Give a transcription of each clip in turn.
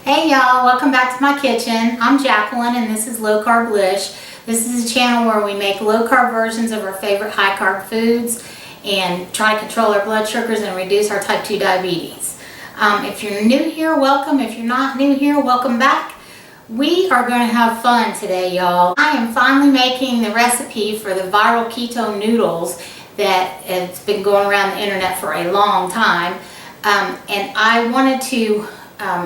Hey y'all, welcome back to my kitchen. I'm Jacqueline and this is Low Carblish. This is a channel where we make low carb versions of our favorite high carb foods and try to control our blood sugars and reduce our type 2 diabetes. If you're new here, welcome. If you're not new here, welcome back. We are going to have fun today, y'all. I am finally making the recipe for the viral keto noodles that has been going around the internet for a long time. And I wanted to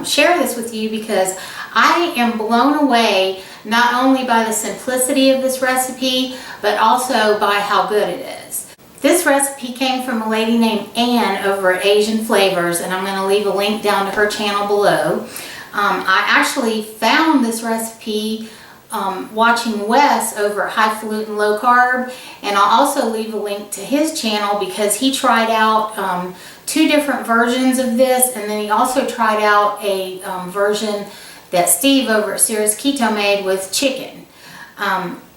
share this with you because I am blown away not only by the simplicity of this recipe, but also by how good it is. This recipe came from a lady named Ann over at Asian Flavors, and I'm going to leave a link down to her channel below. I actually found this recipe watching Wes over at Highfalutin Low Carb, and I'll also leave a link to his channel because he tried out two different versions of this, and then he also tried out a version that Steve over at Serious Keto made with chicken.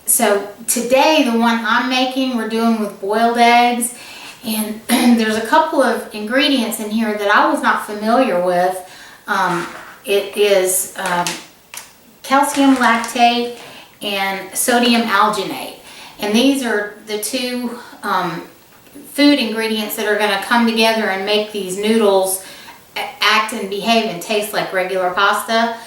So today the one I'm making we're doing with boiled eggs, and there's a couple of ingredients in here that I was not familiar with. It is calcium lactate and sodium alginate, and these are the two food ingredients that are going to come together and make these noodles act and behave and taste like regular pasta.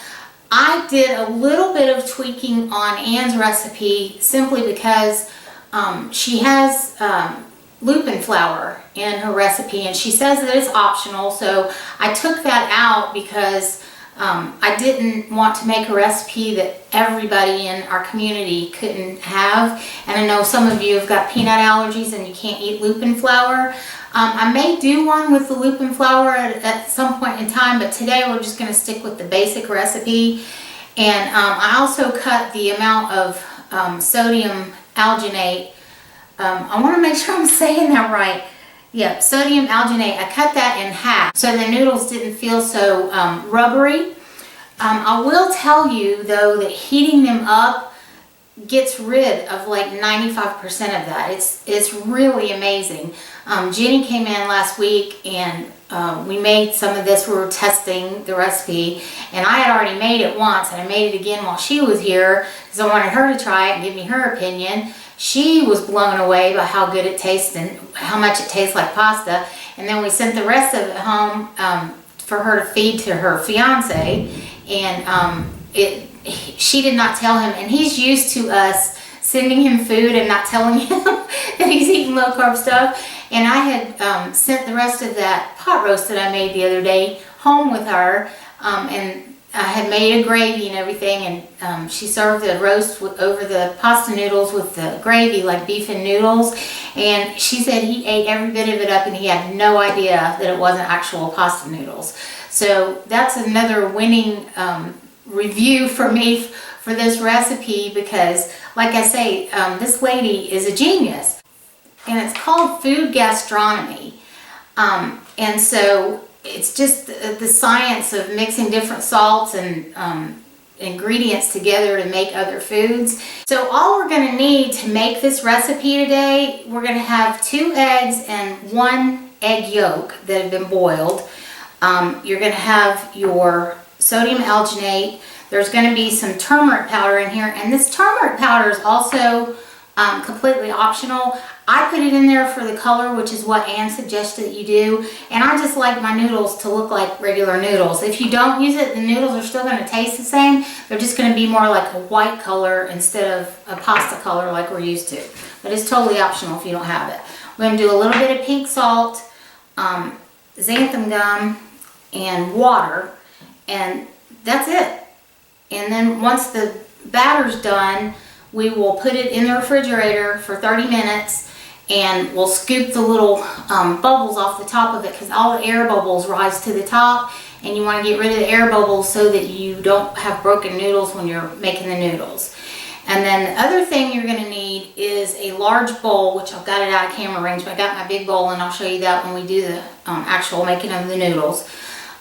I did a little bit of tweaking on Ann's recipe simply because she has lupin flour in her recipe, and she says that it's optional, so I took that out because I didn't want to make a recipe that everybody in our community couldn't have. And I know some of you have got peanut allergies and you can't eat lupin flour. I may do one with the lupin flour at some point in time, but today we're just going to stick with the basic recipe. And I also cut the amount of sodium alginate. I want to make sure I'm saying that right. Yep, sodium alginate. I cut that in half so the noodles didn't feel so rubbery. I will tell you though that heating them up gets rid of like 95% of that. It's really amazing. Jenny came in last week and we made some of this. We were testing the recipe, and I had already made it once, and I made it again while she was here because I wanted her to try it and give me her opinion. She was blown away by how good it tastes and how much it tastes like pasta. And then we sent the rest of it home for her to feed to her fiance, and she did not tell him, and he's used to us sending him food and not telling him that he's eating low carb stuff. And I had sent the rest of that pot roast that I made the other day home with her, and I had made a gravy and everything, and she served the roast over the pasta noodles with the gravy like beef and noodles, and she said he ate every bit of it up and he had no idea that it wasn't actual pasta noodles. So that's another winning review for me for this recipe because, like I say, this lady is a genius, and it's called food gastronomy, and so it's just the science of mixing different salts and ingredients together to make other foods. So all we're going to need to make this recipe today, we're going to have 2 eggs and 1 egg yolk that have been boiled. You're going to have your sodium alginate. There's going to be some turmeric powder in here, and this turmeric powder is also completely optional. I put it in there for the color, which is what Ann suggested that you do, and I just like my noodles to look like regular noodles. If you don't use it, the noodles are still going to taste the same. They're just going to be more like a white color instead of a pasta color like we're used to. But it's totally optional if you don't have it. We're going to do a little bit of pink salt, xanthan gum, and water, and that's it. And then once the batter's done, we will put it in the refrigerator for 30 minutes, and we'll scoop the little bubbles off the top of it because all the air bubbles rise to the top, and you want to get rid of the air bubbles so that you don't have broken noodles when you're making the noodles. And then the other thing you're going to need is a large bowl, which I've got it out of camera range, but I got my big bowl, and I'll show you that when we do the actual making of the noodles,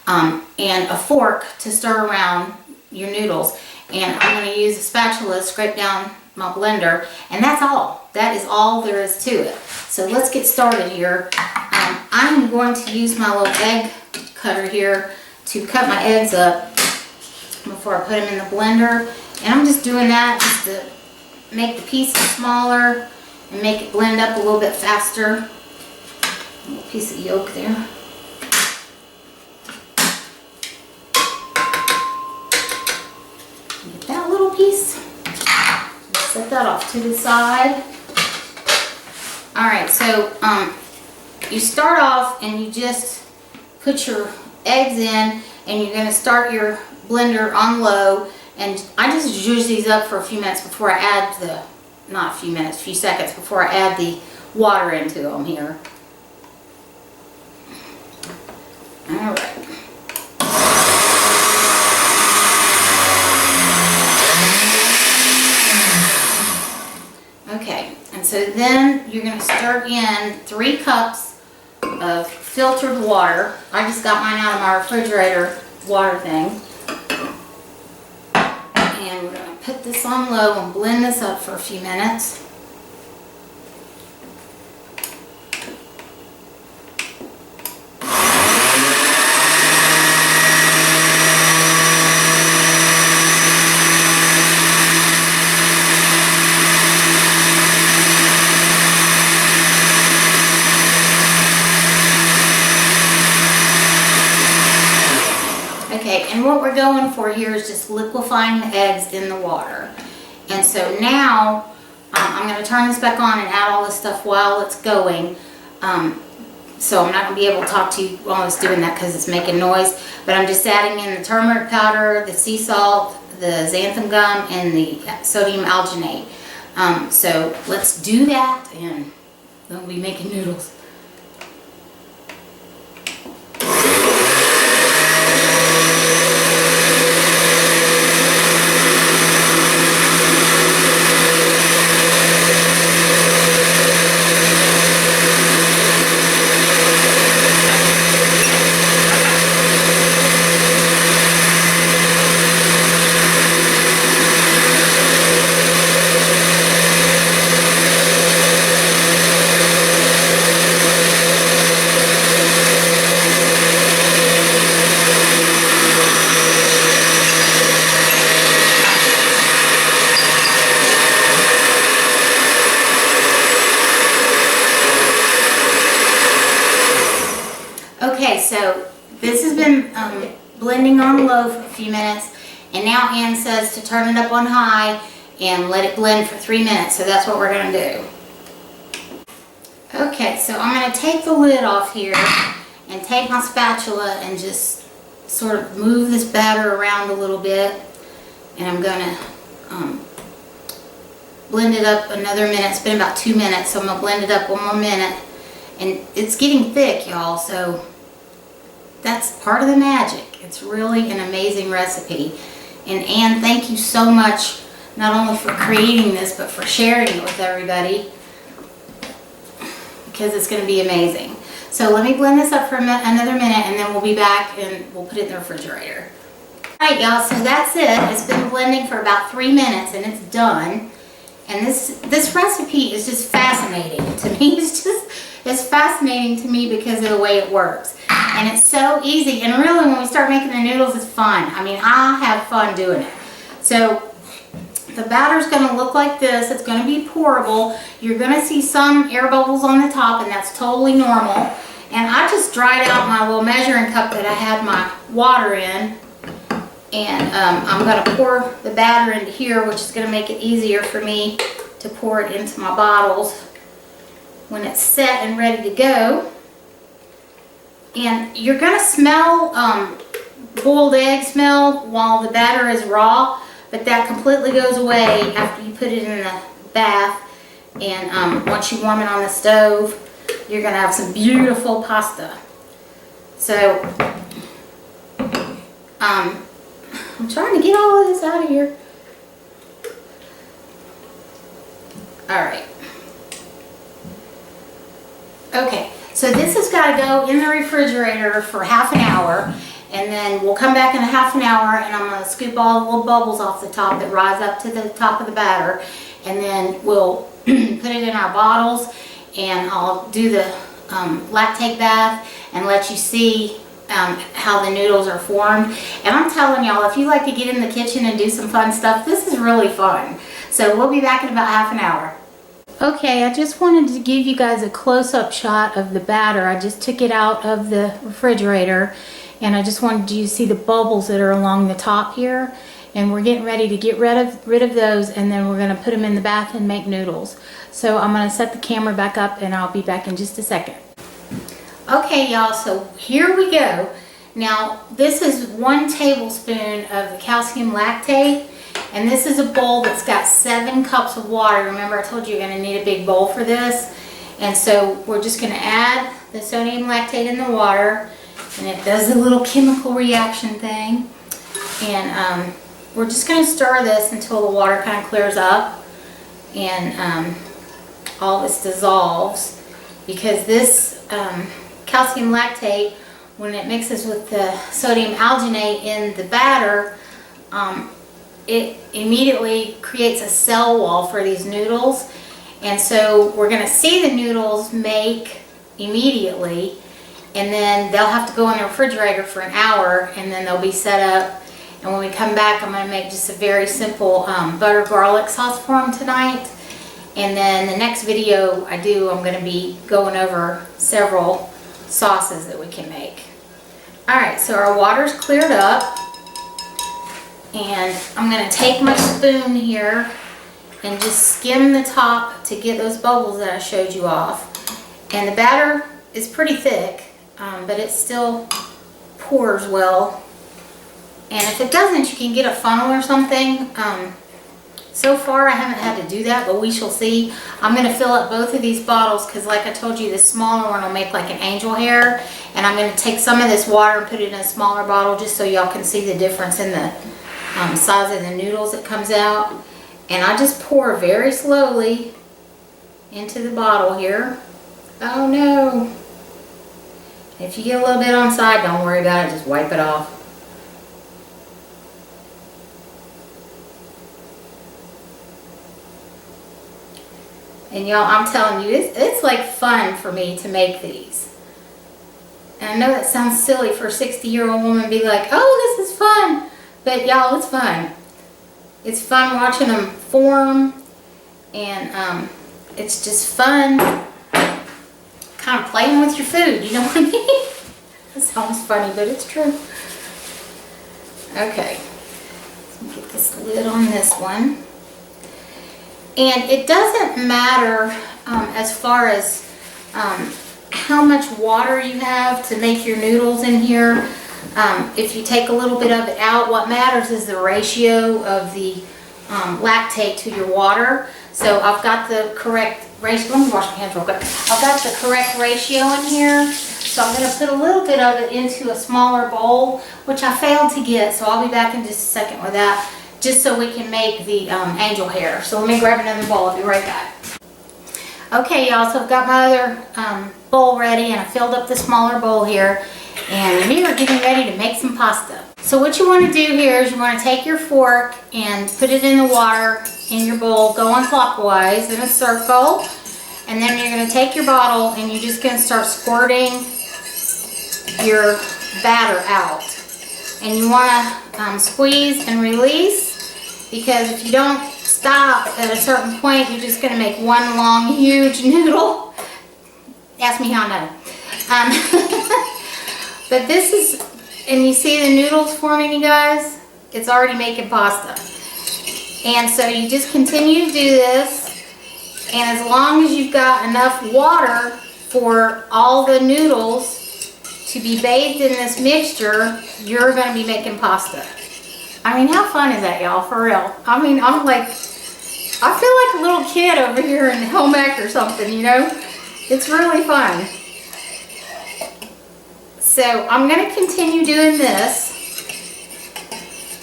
and a fork to stir around your noodles. And I'm going to use a spatula to scrape down my blender, and that's all. That is all there is to it. So let's get started here. I'm going to use my little egg cutter here to cut my eggs up. before I put them in the blender. And I'm just doing that just to make the pieces smaller and make it blend up a little bit faster. A little piece of yolk there. Get that little piece. Set that off to the side. Alright, so you start off and you just put your eggs in, and you're going to start your blender on low, and I just zhuzh these up for a few minutes before I add the, not a few minutes, a few seconds before I add the water into them here. Alright. Okay, and so then you're going to start in 3 cups of filtered water. I just got mine out of my refrigerator water thing. And we're going to put this on low and blend this up for a few minutes. Okay, and what we're going for here is just liquefying the eggs in the water. And so now, I'm going to turn this back on and add all this stuff while it's going. So I'm not going to be able to talk to you while it's doing that because it's making noise. But I'm just adding in the turmeric powder, the sea salt, the xanthan gum, and the sodium alginate. So let's do that, and then we'll be making noodles. Okay, so this has been blending on low for a few minutes, and now Ann says to turn it up on high and let it blend for 3 minutes, so that's what we're going to do. Okay, so I'm going to take the lid off here and take my spatula and just sort of move this batter around a little bit, and I'm going to blend it up another minute. It's been about 2 minutes, so I'm going to blend it up one more minute. And it's getting thick, y'all, so that's part of the magic. It's really an amazing recipe. And Ann, thank you so much, not only for creating this, but for sharing it with everybody, because it's going to be amazing. So let me blend this up for another minute, and then we'll be back and we'll put it in the refrigerator. Alright, y'all, so that's it. It's been blending for about 3 minutes, and it's done. And this recipe is just fascinating to me. It's fascinating to me because of the way it works. And it's so easy. And really, when we start making the noodles, it's fun. I mean, I have fun doing it. So the batter's going to look like this. It's going to be pourable. You're going to see some air bubbles on the top, and that's totally normal. And I just dried out my little measuring cup that I had my water in. And I'm going to pour the batter into here, which is going to make it easier for me to pour it into my bottles when it's set and ready to go. And you're going to smell boiled egg smell while the batter is raw, but that completely goes away after you put it in the bath. And once you warm it on the stove, you're going to have some beautiful pasta. So, I'm trying to get all of this out of here. Alright. Okay, so this has got to go in the refrigerator for half an hour, and then we'll come back in a half an hour, and I'm going to scoop all the little bubbles off the top that rise up to the top of the batter, and then we'll put it in our bottles, and I'll do the lactate bath and let you see how the noodles are formed. And I'm telling y'all, if you like to get in the kitchen and do some fun stuff, this is really fun. So we'll be back in about half an hour. Okay, I just wanted to give you guys a close-up shot of the batter. I just took it out of the refrigerator, and I just wanted you to see the bubbles that are along the top here. And we're getting ready to get rid of those, and then we're going to put them in the bath and make noodles. So I'm going to set the camera back up, and I'll be back in just a second. Okay, y'all, so here we go. Now, this is 1 tablespoon of the calcium lactate, and this is a bowl that's got 7 cups of water. Remember, I told you you're going to need a big bowl for this. And so we're just going to add the sodium lactate in the water, and it does a little chemical reaction thing. And we're just going to stir this until the water kind of clears up and all this dissolves, because this calcium lactate, when it mixes with the sodium alginate in the batter, it immediately creates a cell wall for these noodles. And so we're going to see the noodles make immediately, and then they'll have to go in the refrigerator for an hour, and then they'll be set up. And when we come back, I'm going to make just a very simple butter garlic sauce for them tonight. And then the next video I'm going to be going over several sauces that we can make. Alright, so our water's cleared up, and I'm going to take my spoon here and just skim the top to get those bubbles that I showed you off. And the batter is pretty thick, but it still pours well. And if it doesn't, you can get a funnel or something. So far I haven't had to do that, but we shall see. I'm going to fill up both of these bottles because, like I told you, the smaller one will make like an angel hair. And I'm going to take some of this water and put it in a smaller bottle just so y'all can see the difference in the size of the noodles that comes out. And I just pour very slowly into the bottle here. Oh no. If you get a little bit on side, don't worry about it, just wipe it off. And y'all, I'm telling you, it's like fun for me to make these. And I know that sounds silly for a 60-year-old woman to be like, oh, this is fun. But y'all, it's fun. It's fun watching them form. And it's just fun kind of playing with your food, you know what I mean? That sounds funny, but it's true. Okay, let's get this lid on this one. And it doesn't matter as far as how much water you have to make your noodles in here. If you take a little bit of it out, what matters is the ratio of the lactate to your water. So I've got the correct ratio. Let me wash my hands real quick. I've got the correct ratio in here. So I'm going to put a little bit of it into a smaller bowl, which I failed to get. So I'll be back in just a second with that, just so we can make the angel hair. So let me grab another bowl. I'll be right back. Okay, y'all, so I've got my other bowl ready, and I filled up the smaller bowl here. And we are getting ready to make some pasta. So what you want to do here is you want to take your fork and put it in the water in your bowl, going clockwise in a circle. And then you're going to take your bottle and you're just going to start squirting your batter out. And you want to squeeze and release, because if you don't stop at a certain point, you're just going to make one long, huge noodle. Ask me how I know. But this is, and you see the noodles forming, you guys? It's already making pasta. And so you just continue to do this, and as long as you've got enough water for all the noodles to be bathed in this mixture, you're going to be making pasta. I mean, how fun is that, y'all? For real. I mean, I'm like, I feel like a little kid over here in home ec or something, you know? It's really fun. So I'm going to continue doing this,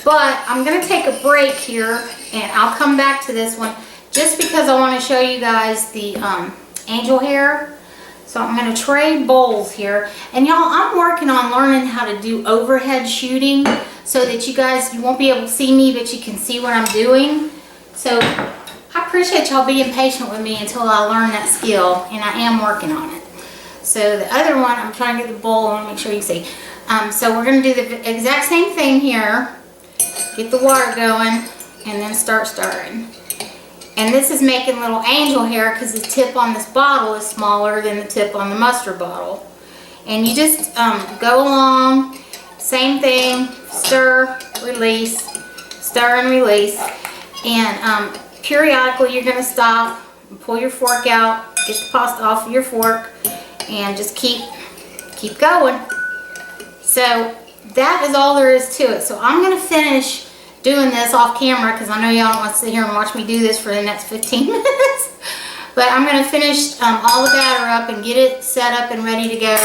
but I'm going to take a break here, and I'll come back to this one just because I want to show you guys the angel hair. So I'm going to trade bowls here, and y'all, I'm working on learning how to do overhead shooting so that you won't be able to see me, but you can see what I'm doing. So I appreciate y'all being patient with me until I learn that skill, and I am working on it. So the other one, I'm trying to get the bowl, I want to make sure you see. So we're going to do the exact same thing here. Get the water going and then start stirring. And this is making little angel hair because the tip on this bottle is smaller than the tip on the mustard bottle. And you just go along, same thing, stir, release, stir and release. And periodically you're going to stop and pull your fork out, get the pasta off of your fork, and just keep going. So that is all there is to it. So I'm going to finish doing this off camera because I know y'all don't want to sit here and watch me do this for the next 15 minutes. But I'm going to finish all the batter up and get it set up and ready to go.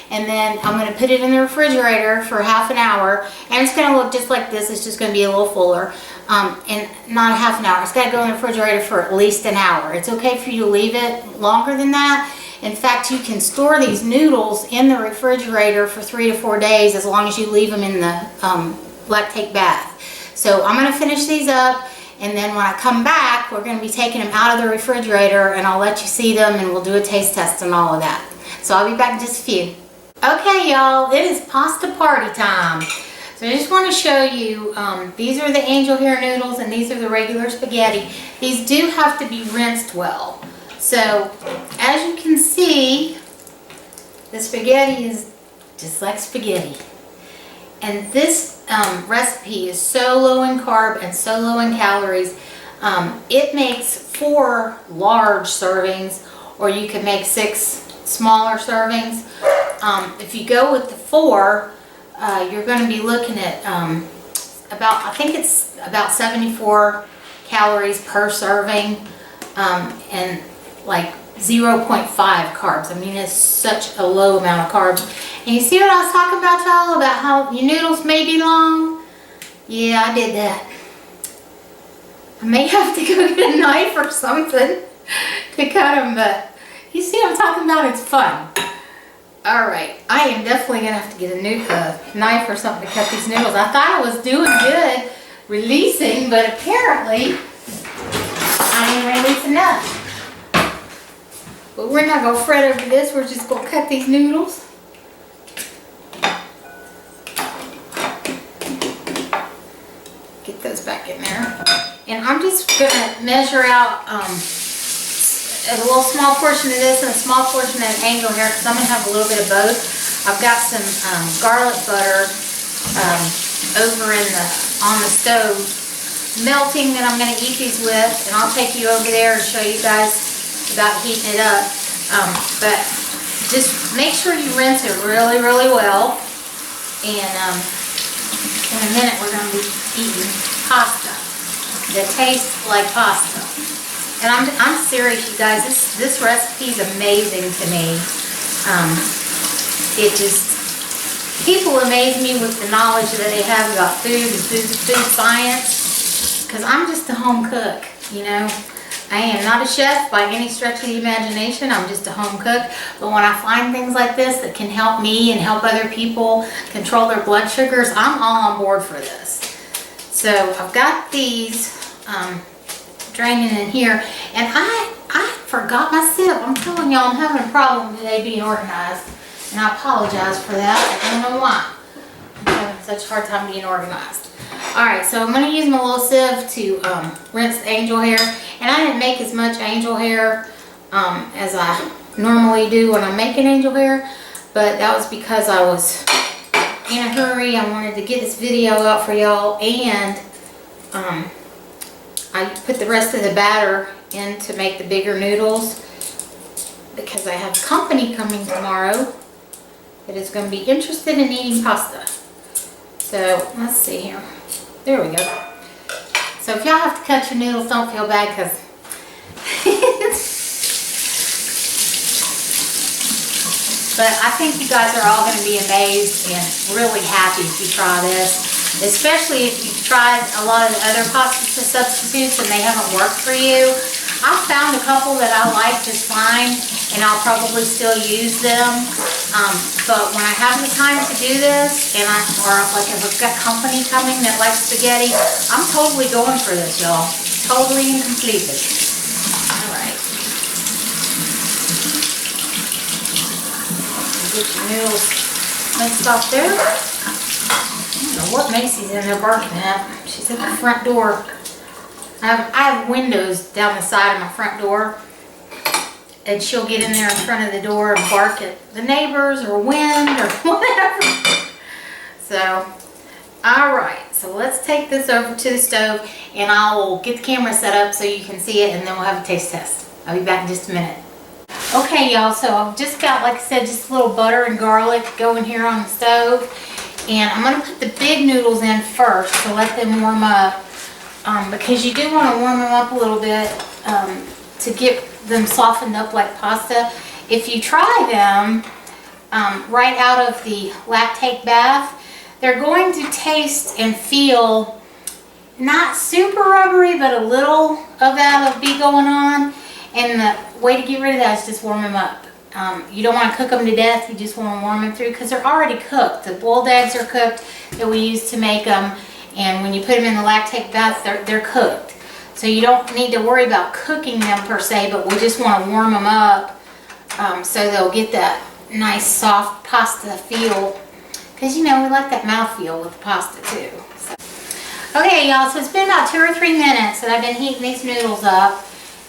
And then I'm going to put it in the refrigerator for half an hour. And it's going to look just like this. It's just going to be a little fuller. And not a half an hour. It's got to go in the refrigerator for at least an hour. It's okay for you to leave it longer than that. In fact, you can store these noodles in the refrigerator for 3 to 4 days as long as you leave them in the lactate bath. So I'm going to finish these up, and then when I come back, we're going to be taking them out of the refrigerator, and I'll let you see them, and we'll do a taste test and all of that. So I'll be back in just a few. Okay, y'all, it is pasta party time. So I just want to show you, these are the angel hair noodles, and these are the regular spaghetti. These do have to be rinsed well. So as you can see, the spaghetti is just like spaghetti. And this recipe is so low in carb and so low in calories. It makes 4 large servings, or you can make 6 smaller servings. If you go with the 4, you're going to be looking at I think it's about 74 calories per serving, and like 0.5 carbs. I mean, it's such a low amount of carbs. And you see what I was talking about, y'all, about how your noodles may be long? Yeah, I did that. I may have to go get a knife or something to cut them, but you see what I'm talking about? It's fun. Alright, I am definitely going to have to get a knife or something to cut these noodles. I thought I was doing good releasing, but apparently I didn't release enough. But we're not going to fret over this. We're just going to cut these noodles. Get those back in there. And I'm just going to measure out a little small portion of this and a small portion of angel hair because I'm going to have a little bit of both. I've got some garlic butter over on the stove melting that I'm going to eat these with. And I'll take you over there and show you guys about heating it up, but just make sure you rinse it really, really well. And in a minute we're going to be eating pasta that tastes like pasta. And I'm serious, you guys. This recipe is amazing to me. People amaze me with the knowledge that they have about food and food science, because I'm just a home cook, you know. I am not a chef by any stretch of the imagination. I'm just a home cook. But when I find things like this that can help me and help other people control their blood sugars, I'm all on board for this. So I've got these draining in here. And I forgot my sieve. I'm telling y'all, I'm having a problem today being organized. And I apologize for that. I don't know why. I'm having such a hard time being organized. Alright, so I'm going to use my little sieve to rinse the angel hair. And I didn't make as much angel hair as I normally do when I'm making angel hair. But that was because I was in a hurry. I wanted to get this video out for y'all. And I put the rest of the batter in to make the bigger noodles, because I have company coming tomorrow that is going to be interested in eating pasta. So let's see here. There we go. So if y'all have to cut your noodles, don't feel bad, because but I think you guys are all going to be amazed and really happy if you try this, especially if you've tried a lot of the other pasta substitutes and they haven't worked for you. I found a couple that I like just fine, and I'll probably still use them. But when I have the time to do this, and or like if I've got company coming that likes spaghetti, I'm totally going for this, y'all. Totally and completely. All right. Get your noodles let's stop there. I don't know what Macy's in there barking at. She's at the front door. I have windows down the side of my front door. And she'll get in there in front of the door and bark at the neighbors or wind or whatever. So, alright. So let's take this over to the stove and I will get the camera set up so you can see it and then we'll have a taste test. I'll be back in just a minute. Okay y'all, so I've just got, like I said, just a little butter and garlic going here on the stove. And I'm going to put the big noodles in first to let them warm up. Because you do want to warm them up a little bit to get them softened up like pasta. If you try them right out of the lactate bath, they're going to taste and feel not super rubbery, but a little of that will be going on. And the way to get rid of that is just warm them up. You don't want to cook them to death, you just want to warm them through because they're already cooked. The boiled eggs are cooked that we use to make them. And when you put them in the lactate bath, they're cooked. So you don't need to worry about cooking them per se, but we just want to warm them up so they'll get that nice soft pasta feel. Because you know, we like that mouth feel with the pasta too. So. Okay y'all, so it's been about 2 or 3 minutes that I've been heating these noodles up.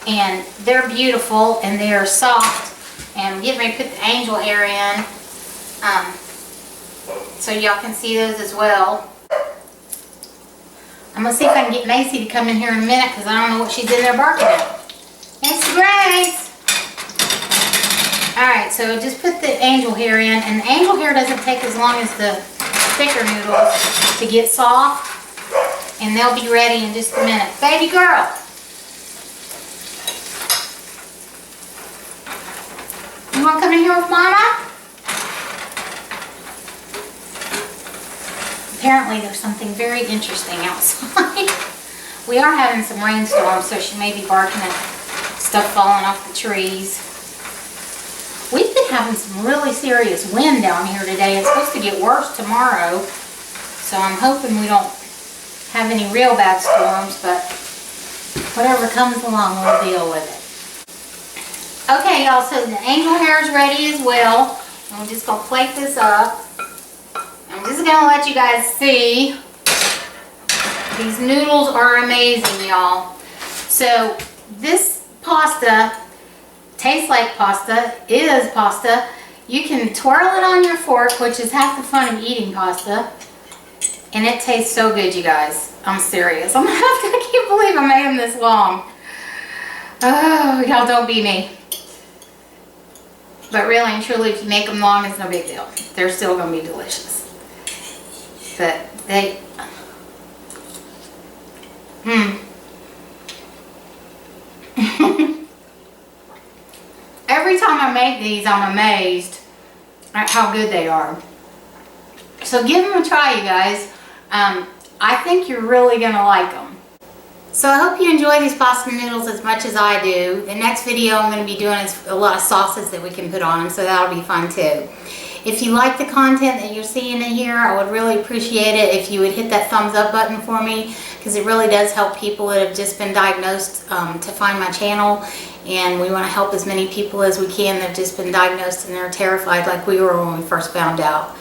And they're beautiful and they are soft. And I'm getting ready to put the angel hair in. So y'all can see those as well. I'm going to see if I can get Macy to come in here in a minute because I don't know what she's in there barking at. It's Grace! Alright, so just put the angel hair in. And the angel hair doesn't take as long as the thicker noodles to get soft. And they'll be ready in just a minute. Baby girl! You want to come in here with Mama? Apparently there's something very interesting outside. We are having some rainstorms, so she may be barking at stuff falling off the trees. We've been having some really serious wind down here today. It's supposed to get worse tomorrow, so I'm hoping we don't have any real bad storms, but whatever comes along, we'll deal with it. Okay, y'all, so the angel hair is ready as well. And we're just going to plate this up. I'm just going to let you guys see. These noodles are amazing, y'all. So this pasta tastes like pasta, is pasta. You can twirl it on your fork, which is half the fun of eating pasta. And it tastes so good, you guys. I'm serious. I can't believe I made them this long. Oh, y'all don't be me. But really and truly, if you make them long, it's no big deal. They're still going to be delicious. But they... Every time I make these, I'm amazed at how good they are. So give them a try, you guys. I think you're really going to like them. So I hope you enjoy these pasta noodles as much as I do. The next video I'm going to be doing is a lot of sauces that we can put on them, so that'll be fun too. If you like the content that you're seeing in here, I would really appreciate it if you would hit that thumbs up button for me, because it really does help people that have just been diagnosed to find my channel. And we want to help as many people as we can that have just been diagnosed and they're terrified like we were when we first found out.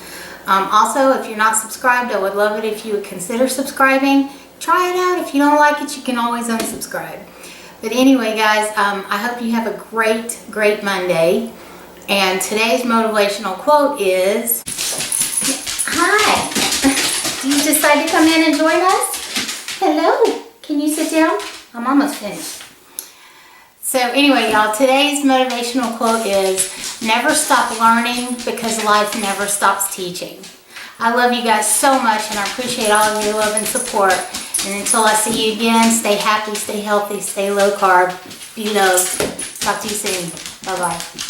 Also, if you're not subscribed, I would love it if you would consider subscribing. Try it out. If you don't like it, you can always unsubscribe. But anyway, guys, I hope you have a great, great Monday. And today's motivational quote is, hi, do you decide to come in and join us? Hello, can you sit down? I'm almost finished. So anyway, y'all, today's motivational quote is, never stop learning because life never stops teaching. I love you guys so much and I appreciate all of your love and support. And until I see you again, stay happy, stay healthy, stay low carb, be loved. Talk to you soon. Bye-bye.